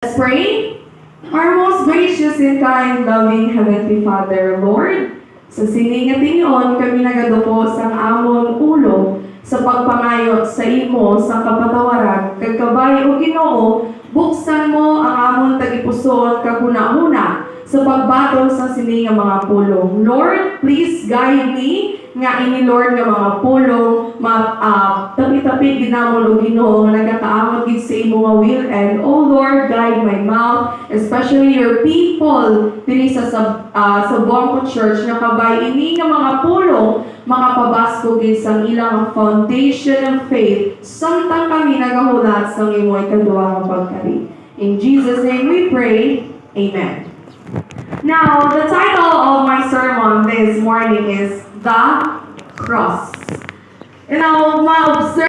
Let's pray. Our most gracious and kind, loving Heavenly Father, Lord, sa siningat inyon kami nagadupo sa amon ulo sa pagpangayo sa imo sa kapatawaran kagkabay o Ginoo, buksan mo ang amon tagipuson kaguna-una sa pagbatol sa sininga mga pulong. Lord, please guide me nga ini Lord nga mga pulong tapi-tapi ginamon o Ginoo nga nagakaamot gid sa imo nga will, and oh Lord, guide my mouth, especially your people diri sa Bongko Church nga kabay ini nga mga pulong makapabasko gid sa ilang foundation of faith samtang kami nagahulat sa imo ikaduha nga pagkari. In Jesus' name we pray. Amen. Now, the title of my sermon this morning is The Cross. And I'll ma-observe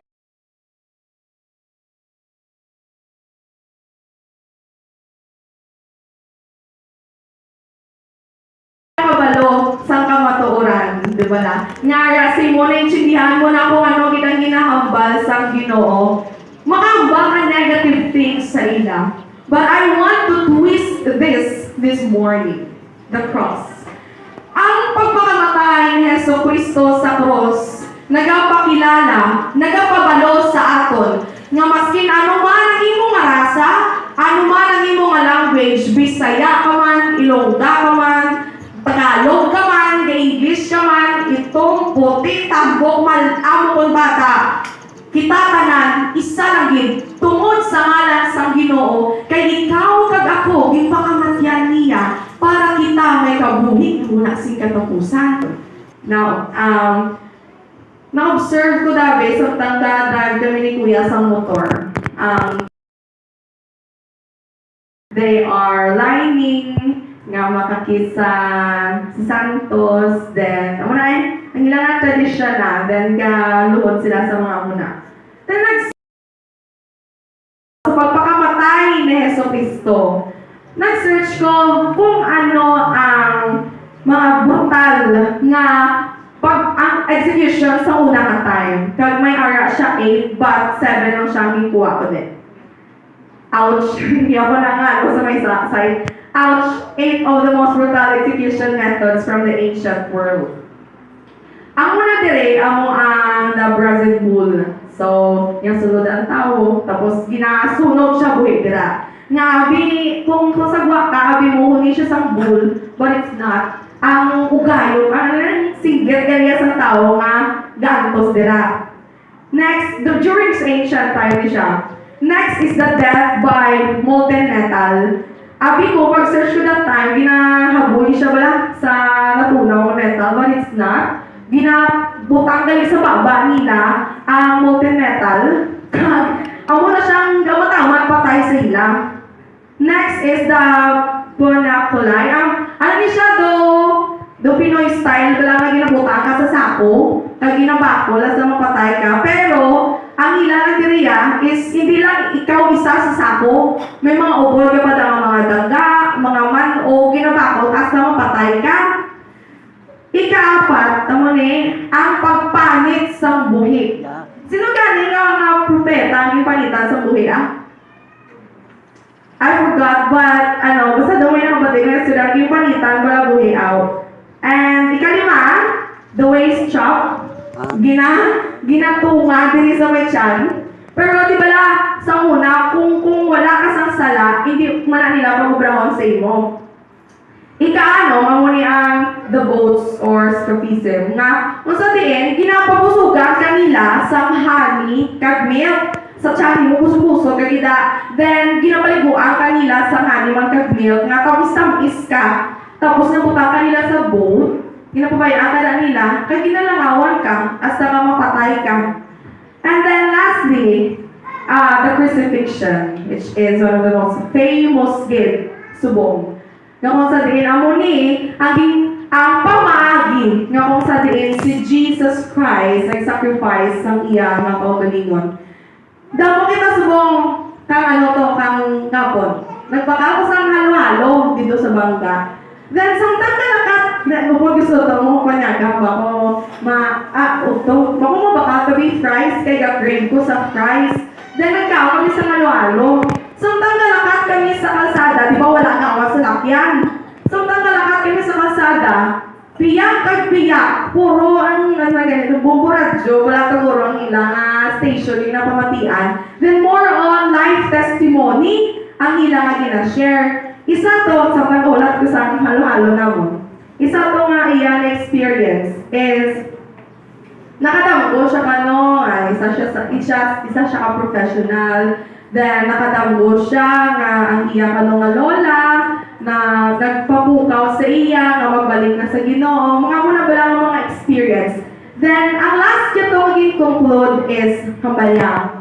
kabalo sa kamatuoran, di ba na? Nga, si mo na intindihan mo na kung ano kitang ginahambal sa Ginoo. Makahambal ka negative things sa ila. But I want to twist this morning. The cross. Ang pagpakamatay ni Hesus Kristo sa cross, nagapakilala, nagapabalo sa aton, nga maskin ano man ang imong rasa, ano man ang imong language, Bisaya ka man, Ilongga ka man, Tagalog ka man, English ka man, itong puti, tambok, malamon bata, kita tanan, isa lang gid, tungod sa ngalan sa Ginoo, kay ikaw kag ako, gipakamatyan niya, para kita may kabuhi muna sing katapusan. Now, na-observe ko dabi sa tanda kami ni Kuya sa motor. They are lining nga makakisa sa Santos, then ang ilang tradisyon na, then luhod sila sa mga muna. Then sa pagpakamatay ni Hesus Kristo, nag-search ko kung ano ang mga brutal nga ang execution sa una ka time. Kag may ara siya 8, but 7 ang siyang ikuha ko din. Ouch! Hindi ako na nga ako sa may side. Ouch! 8 of the most brutal execution methods from the ancient world. Ang una dire, ang the Brazil bull. So, yung sulod ang tao, tapos ginasunog siya buhi dira. Nga, kung sagwa ka, mo huni siya sa bull, but it's not. Ang ugayo, singgir-garya sa tao nga gantos dira. Next, during ancient time siya. Next is the death by molten metal. Abi ko, pag-search ko that time, ginahaboy siya wala sa natunaw na metal, but it's not. Ginabutang gali sa baba nila ang molten metal. Ang muna siyang gamatamat patay sa ila. Next is the Bonaculay. Ano ni siya do Pinoy style, wala ka ginabutang ka sa sako, kag ginabako, sa mapatay ka. Pero, ang ilang nagdiriya is hindi lang ikaw isa sa sako. May mga ubol ka pa daw, mga daga, mga man-o, ginabako, as na mapatay ka. Ikaapat, tamo ni, ang pagpanit sa buhi. Sino gani nga mga propeta ang ipanitan sa buhi, I forgot, but basta daw may nakabatid na sila yung panitan para buhi out. And ikalima, the waist chop, ginatunga din sa may tiyan. Pero di bala, sa una, kung wala ka sang sala, hindi man nila pag-ubrahon sa imo. Amuni ang the boats or scaphism, nga, kung sa diin, ginapabusugan kanila sa honey kag milk. Sa tiyan mo puso-puso kagida, then ginapaliguan kanila sa honey man kag milk, nga tamis ka, tapos nabuta kanila sa boat, ginapabayaan ka nila, kaya ginalangawan ka, hasta ka mapatay ka. And then lastly, the crucifixion, which is one of the most famous gift, subong. Nga kung sa diin, amuni, ang pamaagi, nga kung sa diin, si Jesus Christ, nag-sacrifice ng iya ng kaugalingon. Damo kita subong kang kang kapon. Nagpakapos ang halo-halo dito sa bangka. Then, samtang kung gusto mo, kanyagam ako, baka to be fries, kaya grade ko sa fries. Then, nagkao kami sa halo-halo. Samtang nalakat kami sa kalsada, di ba wala nga ako sa lakyan? Samtang nalakat kami sa kalsada, piyak kag piyak, puro ang ganito, bumburadyo, wala taguro ang ilang station yung napamatian. Then more on life testimony, ang ilang gina-share. Isa to, samtang ulat ko sa halo-halo na mo. Isa to nga iyan experience is, nakadamgo siya kano, isa siya ka-professional. Then, nakadamgo siya nga ang iya kano nga lola, na nagpapukaw sa iya, nga magbalik na sa Ginoo, mga muna ba lang mga experience. Then, ang last niya to conclude is kambalyang.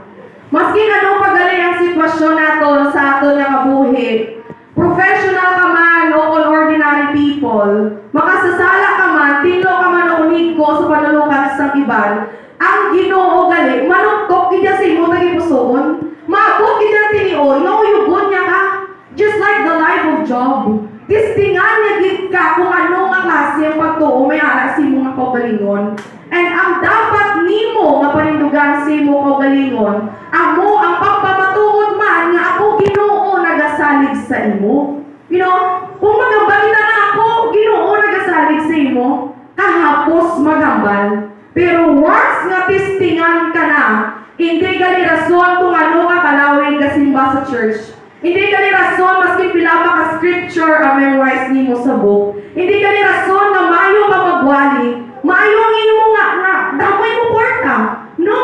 Maski ano pagaling ang sitwasyon nato sa ato nga kabuhi, professional ka man o all ordinary people, makasasala ka man, tinlo ka man o unig ko sa panulukan sa iban, ang Ginoo gali, manuktok kita sa imo tagi pusoon, maabot kita tinion, nga uyugon niya ka, just like the life of Job. Tistingan niya gid ka kung ano nga klase ang pagtuo may ara sa imo nga kaugalingon. And ang dapat nimo nga panindugan sa imo kaugalingon, amo ang pagpamatuod man nga ako Ginoo nagasalig sa imo. You know, kung magambal na ako, Ginoo nagasalig sa imo, kahapos magambal. Pero once nga tistingan ka na, hindi ka ni rason kung ano ka kalawin kasimba sa church. Hindi ka ni rason maski pila pa ka scripture ang memorize nimo sa book. Hindi ka ni rason na maayo ka magwali. Maayo ang imo nga damoy mo kwarta. No.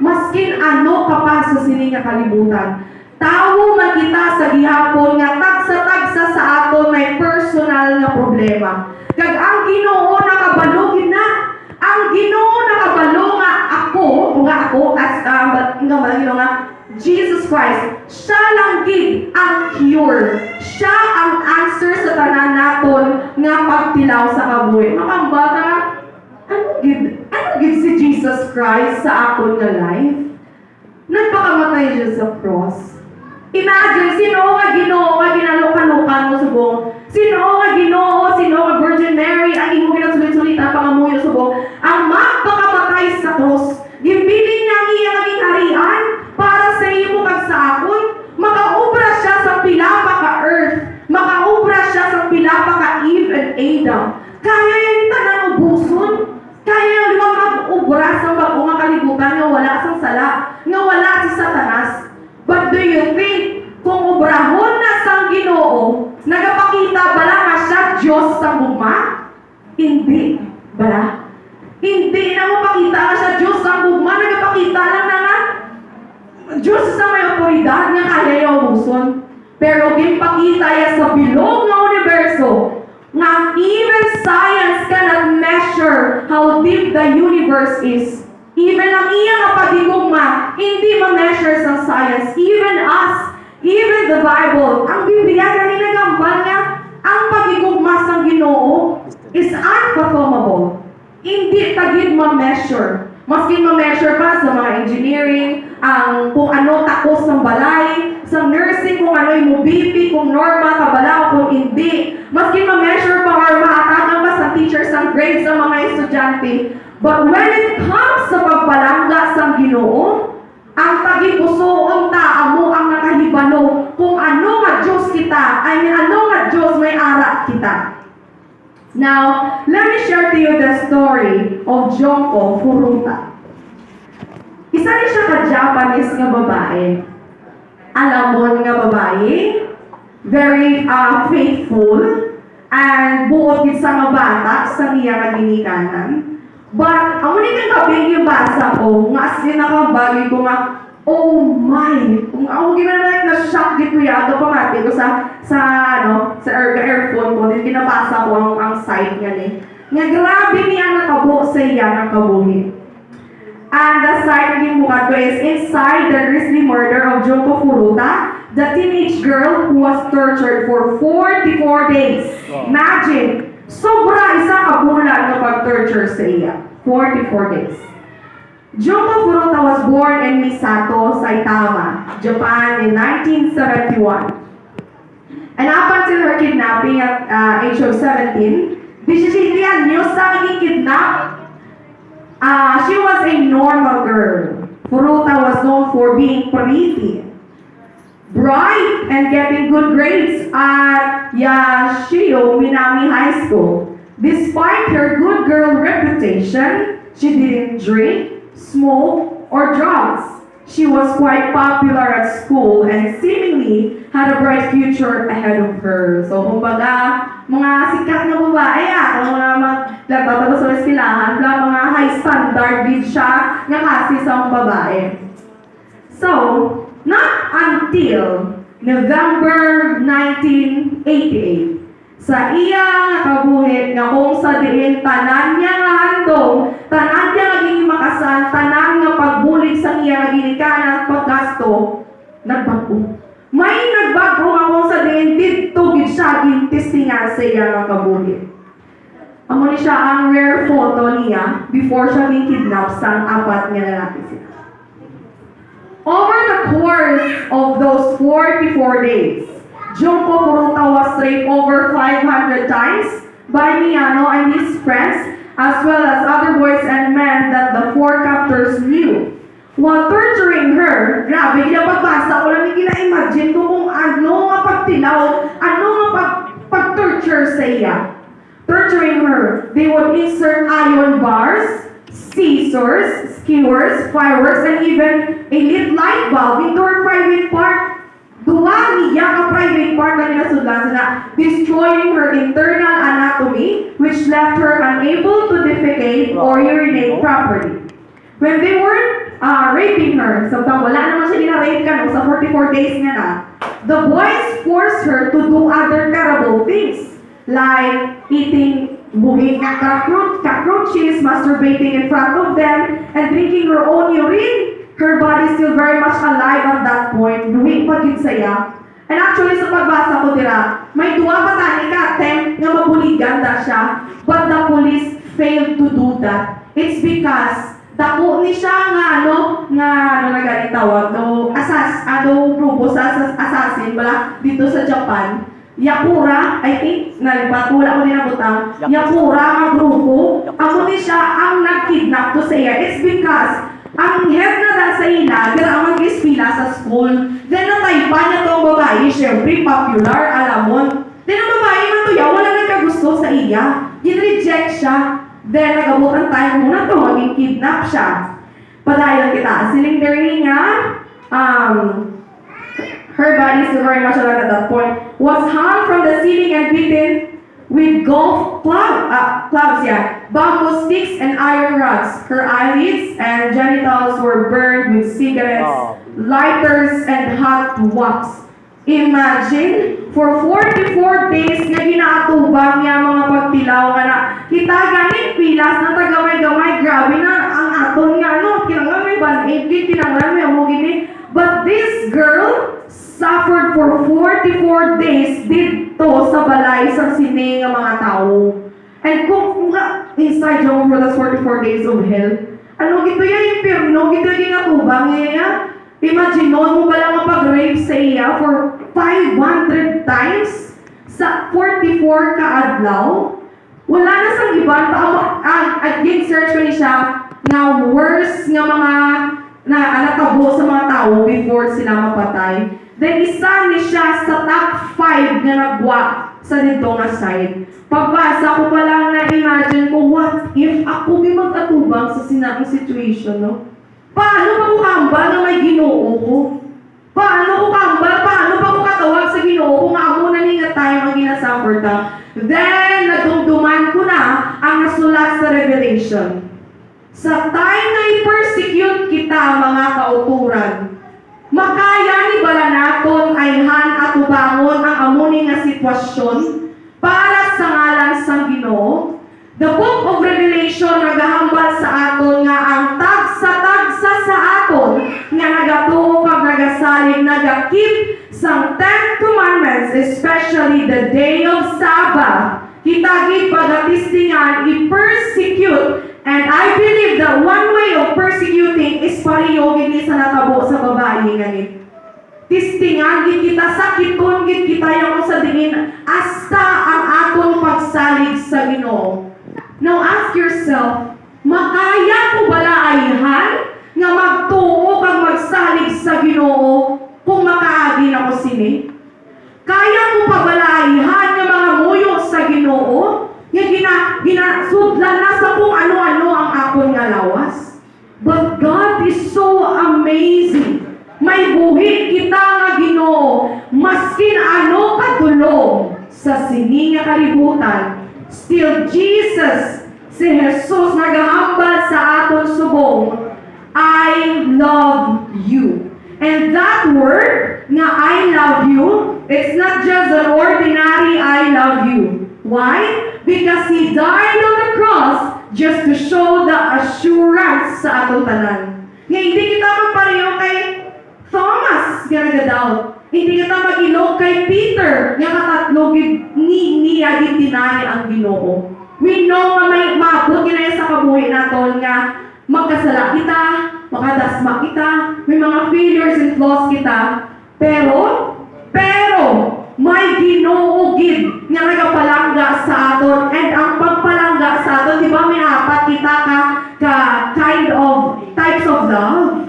Maskin ano ka pa sa sining nga kalibutan. Tawo man kita sa gihapon nga tagsa-tagsa sa aton may personal nga problema. Kag ang Ginoo nakabalugin na. Ang Ginoo nakabalo nga ako as nga Jesus Christ, siya lang gid ang cure. Siya ang answer sa tanan naton nga pagtilaw sa kabuhi. Makambata, ano gid si Jesus Christ sa akon nga life? Nagpakamatay siya sa cross. Imagine, sino nga Ginoo nga ginalukan-lukan mo subong? Sino nga Ginoo, sino nga Virgin Mary, ang imo ginasulit-sulitan pangamuyo subong? Ang magpakamatay sa cross, gimbilin niya ang iyang naging harian para sa imo kag sa akon. Makaubra siya sa pila pa ka earth, makaubra siya sa pila pa ka Eve and Adam. Kaya yung tanang ubuson, kaya yung mag-ubra sa bago nga kalibutan nga wala sang sala, nga wala si Satanas. But do you think, kung obrahon na sang Ginoo, nagapakita bala nga siya Diyos sa gugma? Hindi. Bala? Hindi na mo pakita nga siya Diyos sa gugma, nagapakita lang na nga Diyos sa may otoridad nga kaya yung ubuson. Pero ginpakita ya sa bilog nga universo, nga even science cannot measure how deep the universe is. Even ang iyang pagigugma, hindi ma-measure sa science. Even us, even the Bible, ang Biblia kanina gambal nga, ang pagigugma sa Ginoo is unfathomable. Hindi tagid ma-measure. Maski ma-measure pa sa mga engineering, ang kung ano takos ng balay, sa nursing kung ano yung BP, kung normal ka bala o kung hindi. Maski ma-measure pa or maatagan pa sa teachers ang grades sa mga estudyante. But when it comes sa pagpalangga sa Ginoo, ang tagipusoon ta amo ang nakahibalo kung ano nga Diyos kita, ano nga Diyos may ara kita. Now, let me share to you the story of Junko Furuta. Isa rin siya ka-Japanese nga babae. Alamon nga babae, very faithful, and buot gid sa mga bata sa iya nga ginikanan. But, ang ulit ang kabing yung basa ko, nga as nakabagi ko nga, oh my! Kung ako ginanay na shock dito yado pamati ko sa earphone ko, din binabasa ko ang site nga ni. Nga grabe niya nakabo sa iya nga kabuhi. And the site ng mukha ko is Inside the Grisly Murder of Junko Furuta, the teenage girl who was tortured for 44 days. Imagine! Sobra isa ka bulan na pag-torture sa iya. 44 days. Junko Furuta was born in Misato, Saitama, Japan in 1971. And up until her kidnapping at age of 17, Bishishitian news sa naging kidnap. She was a normal girl. Furuta was known for being pretty. bright and getting good grades at Yashio Minami High School. Despite her good girl reputation, she didn't drink, smoke, or drugs. She was quite popular at school and seemingly had a bright future ahead of her. So, kumbaga, mga sikat na babae mga nagtatapos sa eskwelahan, mga high standard din siya nga kasi sa mga babae. So, not until November 1988, sa iya kabuhit nga kung sa diin tanan niya nga handong, tanan niya naging makasan, tanan nga pagbulig sa iya nga ginikanan at paggasto, nagbago. May nagbago nga kung sa diin dito gid siya gintistingan sa iya nga kabuhit. Amo ni siya ang rare photo niya before siya kidnap sa apat nga lalaki sila. Over the course of those 44 days, Junko Furuta was raped over 500 times by Miyano and his friends, as well as other boys and men that the four captors knew. While torturing her, grabe, pagbasa ko lang imagine ko kung ano nga pagtilaw, ano nga pag-torture sa iya. Torturing her, they would insert iron bars, scissors, skewers, fireworks, and even a lit light bulb into her private part. Duwa niya ang private part na ninasudlan na destroying her internal anatomy, which left her unable to defecate or urinate properly. When they weren't raping her, so wala naman siya ina-rape ka sa 44 days nga na, the boys forced her to do other terrible things, like eating buhing cockroaches, masturbating in front of them, and drinking her own urine. Her body is still very much alive at that point, duwing pagid saya. And actually, sa pagbasa ko dira, may duwa pa tani ka attempt nga mabuligan da siya, but the police failed to do that. It's because dako ni siya nga ano na gani tawag grupo sa assassin bala dito sa Japan. Yakura, I think, nalipat, wala ko din nabutang. Yakura nga grupo, ako ni siya ang nag-kidnap to say it's because ang head na dahil sa ila, kaya ang mag-ispila sa school, then nataypa niya itong babae, syempre popular, alamon. Then ang babae man to wala nagkagusto sa iya. Gin-reject siya. Then nagabutan tayo muna to, maging kidnap siya. Padayon kita, siling nga, her body is very much alive at that point, was hung from the ceiling and beaten with golf clubs, bamboo sticks and iron rods. Her eyelids and genitals were burned with cigarettes, lighters, and hot wax. Imagine, for 44 days nga ginaatubang niya mga pagtilaw ka na kita ganit pilas na tagamay-gamay, grabe na ang aton nga kinanglan may ban-aid, kinanglan may amugin. But this girl suffered for 44 days dito sa balay sa sine nga mga tao. And kung inside yung for the 44 days of hell, ano gito yung impirno, gito yung atubang niya. Imagine mo ba lang mapag-rape sa iya for 500 times sa 44 kaadlaw? Wala na sa iban pa search ko ni siya na worse nga mga natabo sa mga tao before sila mapatay. Then isa ni siya sa top 5 na nagwa sa dito nga side. Pagbasa ko pa lang na-imagine ko, what if ako di mag-atubang sa sinabing situation, no? Paano pa ko kambal na may Ginoo ko? Paano ko kambal? Paano pa ko katawag sa Ginoo ko nga ako naningat tayo ang ginasuffer ta? Then, nadumduman ko na ang nasulat sa Revelation. Sa time na i-persecute kita, mga kauturan, makaya ni bala naton ayhan at ubangon ang amuni nga sitwasyon para sa ngalan sang Ginoo. The book of Revelation nagahambal sa aton nga ang tagsa sa aton nga nagatuo kag nagasalig nagakip sang 10 commandments, especially the day of Sabbath. Kita gid pagatistingan i-persecute. And I believe that one way of persecuting is pareho gid sa natabo sa babae ganit. Tistingan gid kita, sakiton gid kita yung sa dingin hasta ang atong pagsalig sa Ginoo. Now ask yourself, makaya ko bala ayhan nga magtuo kag magsalig sa Ginoo kung makaagi na ko ginasudlan na sa kung ano-ano ang akon nga lawas. But God is so amazing. May buhi kita nga Ginoo, maskin ano katulong sa sini nga kalibutan. Still Jesus, si Jesus nagahambal sa aton subong, I love you. And that word nga I love you, it's not just an ordinary I love you. Why? Because He died on the cross just to show the assurance sa atong tanan. Nga hindi kita magpareho kay Thomas nga nagadaw. Hindi kita mag-ilog kay Peter nga katatlo niya gitinay ang Ginoo. We know nga may maabot kinaya sa kabuhi naton nga magkasala kita, makadasma kita, may mga failures and flaws kita, pero may Ginoo gid nga nagapalangga sa aton, and ang pagpalangga sa aton, di ba may apat kita ka kind of types of love?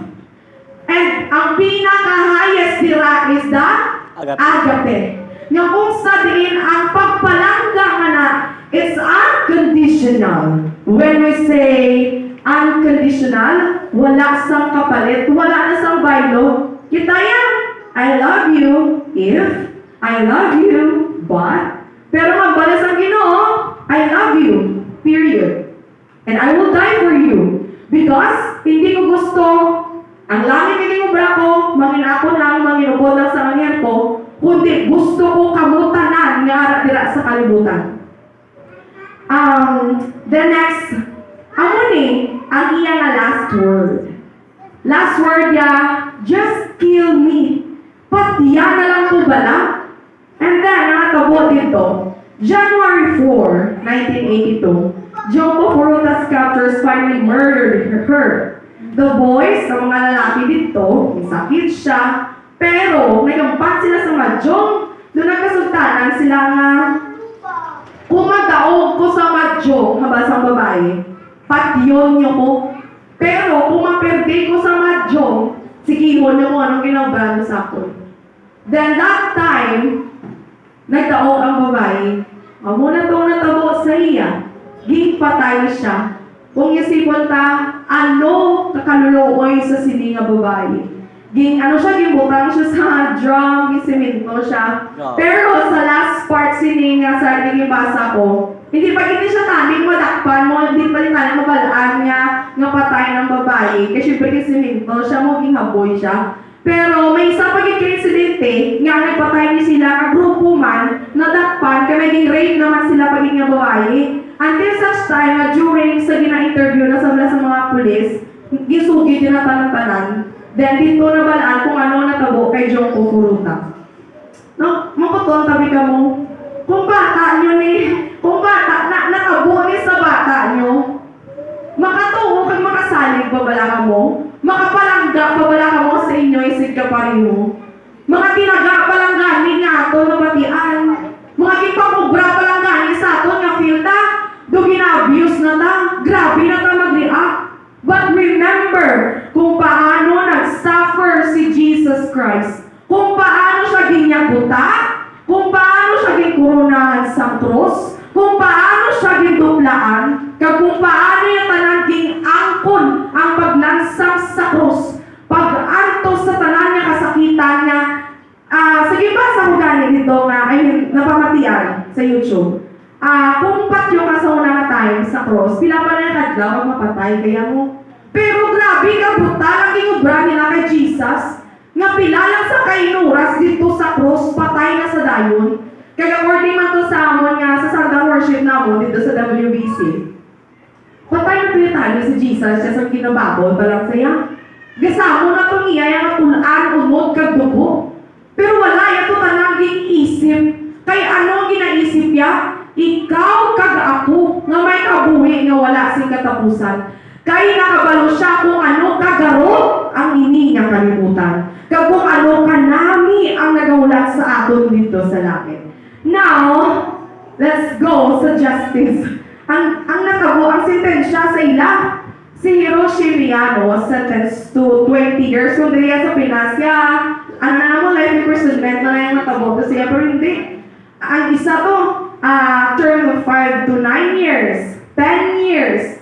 And ang pinaka-highest nila is the agape. Nga kung sa diin ang pagpalangga nga na, it's unconditional. When we say unconditional, wala sang kapalit, wala na sang baylo. Kita yan, I love you if, I love you, but, pero magbalas ang Ginoo, I love you, period. And I will die for you. Because, hindi ko gusto, ang langit hindi ko brako, manginapon lang, manginubod lang sa mangyar ko, kundi gusto ko kamutanan nga dira sa kalibutan. The next, ang iya nga last word. Last word ya, just kill me. Patiya na lang ko bala. And then, nakatabo dito, January 4, 1982, Joko Furutas captors finally murdered her. The boys, sa mga lalaki dito, sakit siya, pero nagampat sila sa madyong, doon nagkasultanan sila nga, kung magdaog ko sa madyong, habasang babae, patyon niyo ko. Pero kung maperde ko sa madyong, sikihon niyo ko anong ginagawa niyo sa akin. Then that time, nagdaog ang babae, amo na itong natabo sa iya, gigpatay siya. Kung isipon ta, ano kakaluluoy sa sini nga babae. Gimbutang siya sa drum, gisiminto siya. No. Pero sa last part sini nga sa naging-basa ko, hindi siya taning madakpan mo, hindi pa rin taning mabalaan nga patay ng babae. Kasi syempre gisiminto siya mo, ginghaboy siya. Pero may isa pagiging insidente, nga nagpatay ni sila, ang grupo man, nadakpan, kaya may rape naman sila pagiging nga babae. Until such time, during sa gina-interview na sa mga pulis, gisugid din na tanan-tanan. Then dito na balaan kung ano natabo kay Joko Furuta. No, makuton tabi ka mo. Kung bata nyo natabo ni sa bata nyo, makatuo kag makasalig babala ka mo, makapalangga babala ka mo sa inyo, isig ka pa rin mo. Mga tinaga palangganin nga ito na batian. Mga kipamubra palangganin sa ito nga filta. Do gina-abuse na ta, grabe na ta mag-react. But remember, kung paano nag-suffer si Jesus Christ, kung paano siya ginyabuta, kung paano siya ginkurunahan sa krus, kung paano siya ginduplaan, kung paano yung tanang angkon ang paglansang sa krus, pag-antos sa tanan niya kasakitan niya. Sige ba sa hugani dito nga, napamatian sa YouTube. Kung patyo ka sa unang time sa cross, pila pa na kadlaw mapatay kaya mo. Pero grabe ka brutal ang ginubra nila kay Jesus. Nga pila lang sa kainuras dito sa cross, patay na sa dayon. Kaya warning man to sa amon nga sa Sunday worship namon dito sa WBC. Patay na tuyo tayo si Jesus, siya sa kinababol palang saya. Gasamo na itong iya yung tulaan, unod, kagdugo. Pero wala ito tanang isip. Kay ano ginaisip ya? Ikaw kag ako nga may kabuhi nga wala sing katapusan. Kay nakabalo siya kung ano kagaro ang ini nga kalibutan. Kag kung ano kanami ang nagawlat sa aton dito sa langit. Now, let's go sa justice. Ang natabo ang sentensya sa ila. Si Hiroshi Miyano was sentenced to 20 years. So, diriya sa Pinas, ano na naman, life imprisonment na lang yung natabo. Kasi pero hindi. Ang isa to, term of 5 to 9 years. years, 10 years,